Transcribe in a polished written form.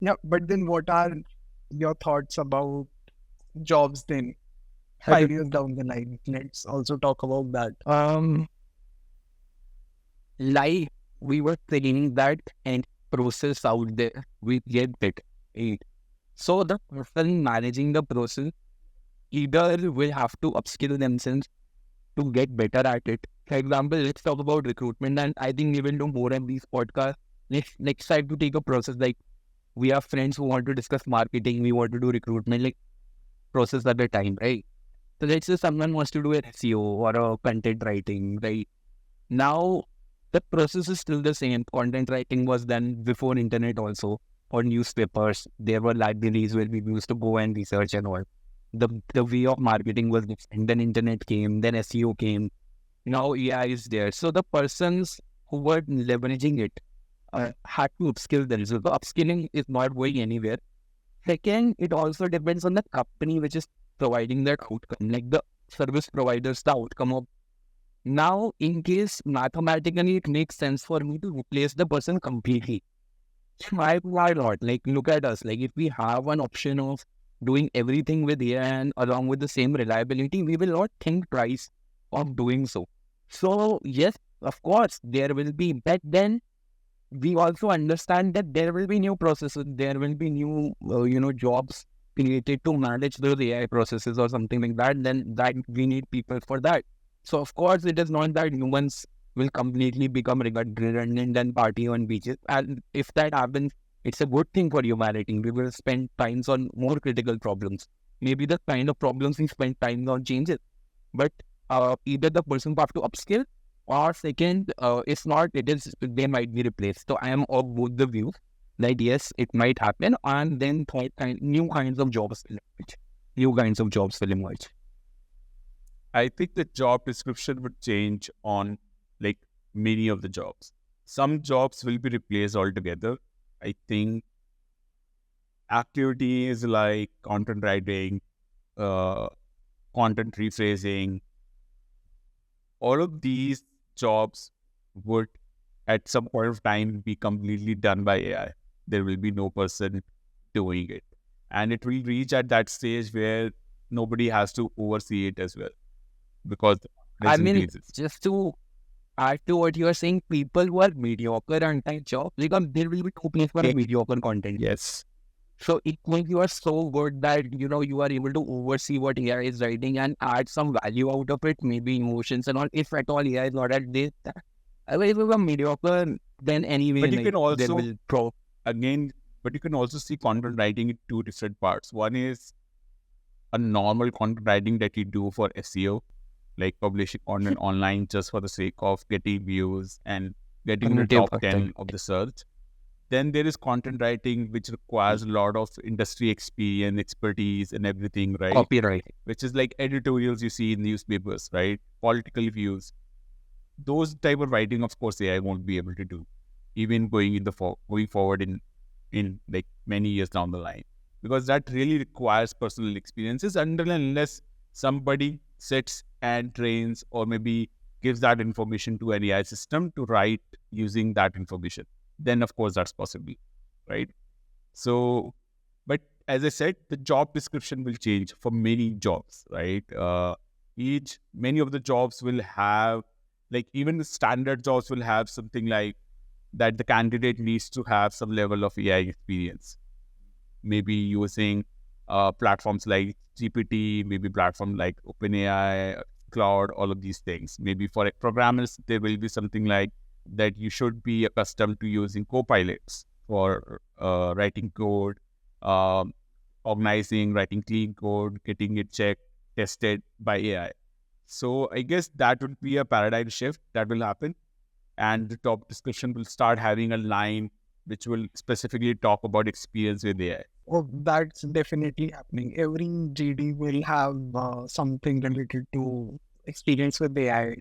Yeah, but then what are your thoughts about jobs then? I 5 years down the line. Let's also talk about that. um like we were saying that and process out there we get better. Right? So the person managing the process either will have to upskill themselves to get better at it. For example, let's talk about recruitment, and I think we will do more in these podcasts. Let's try to take a process like we have friends who want to discuss marketing, we want to do recruitment, like process at a time, right? So let's say someone wants to do an SEO or a content writing, right? Now the process is still the same. Content writing was done before internet also, or newspapers. There were libraries where we used to go and research and all. The way of marketing was different. Then internet came, then SEO came. Now AI is there. So the persons who were leveraging it had to upskill themselves. So upskilling is not going anywhere. Second, it also depends on the company which is providing that outcome, like the service providers, the outcome of. Now, in case mathematically it makes sense for me to replace the person completely, why not? Like, look at us. Like, if we have an option of doing everything with AI and along with the same reliability, we will not think twice of doing so. So, yes, of course, there will be, but then we also understand that there will be new processes, there will be new, jobs created to manage those AI processes or something like that. Then that we need people for that. So of course, it is not that humans will completely become redundant and party on beaches. And if that happens, it's a good thing for humanity. We will spend times on more critical problems. Maybe the kind of problems we spend time on changes. But either the person will have to upskill or second, if not, it is they might be replaced. So I am of both the views that yes, it might happen, and then third kind, new kinds of jobs will emerge. New kinds of jobs will emerge. I think the job description would change on like many of the jobs. Some jobs will be replaced altogether. I think activities like content writing, uh, content rephrasing, all of these jobs would at some point of time be completely done by AI. There will be no person doing it. And it will reach at that stage where nobody has to oversee it as well because the I confidence mean, increases. just to add to what you are saying, people who are mediocre on type jobs, because there will be no place for a mediocre content. Yes. So it means you are so good that you are able to oversee what AI is writing and add some value out of it, maybe emotions and all. If at all AI is not at this, if you are mediocre, then anyway, But you like can there also, will pro. again, but you can also see content writing in two different parts. One is a normal content writing that you do for SEO, like publishing content online just for the sake of getting views and getting in the Cognitive top 10 of the search. Then there is content writing, which requires a lot of industry experience, expertise, and everything, right? copyright. Which is like editorials you see in newspapers, right? Political views. Those type of writing, of course, AI won't be able to do, even going in the going forward in like many years down the line, because that really requires personal experiences. Until and unless somebody sits and trains or maybe gives that information to an AI system to write using that information, then of course that's possible, right? So, but as I said, the job description will change for many jobs, right? Many of the jobs will have, like even the standard jobs will have something like that the candidate needs to have some level of AI experience, maybe using platforms like GPT, maybe platform like OpenAI, Cloud, all of these things. Maybe for programmers, there will be something like that you should be accustomed to using copilots for writing code, um, organizing, writing clean code, getting it checked, tested by AI. So I guess that would be a paradigm shift that will happen, and the top description will start having a line which will specifically talk about experience with AI. Oh, that's definitely happening. Every GD will have something related to experience with AI.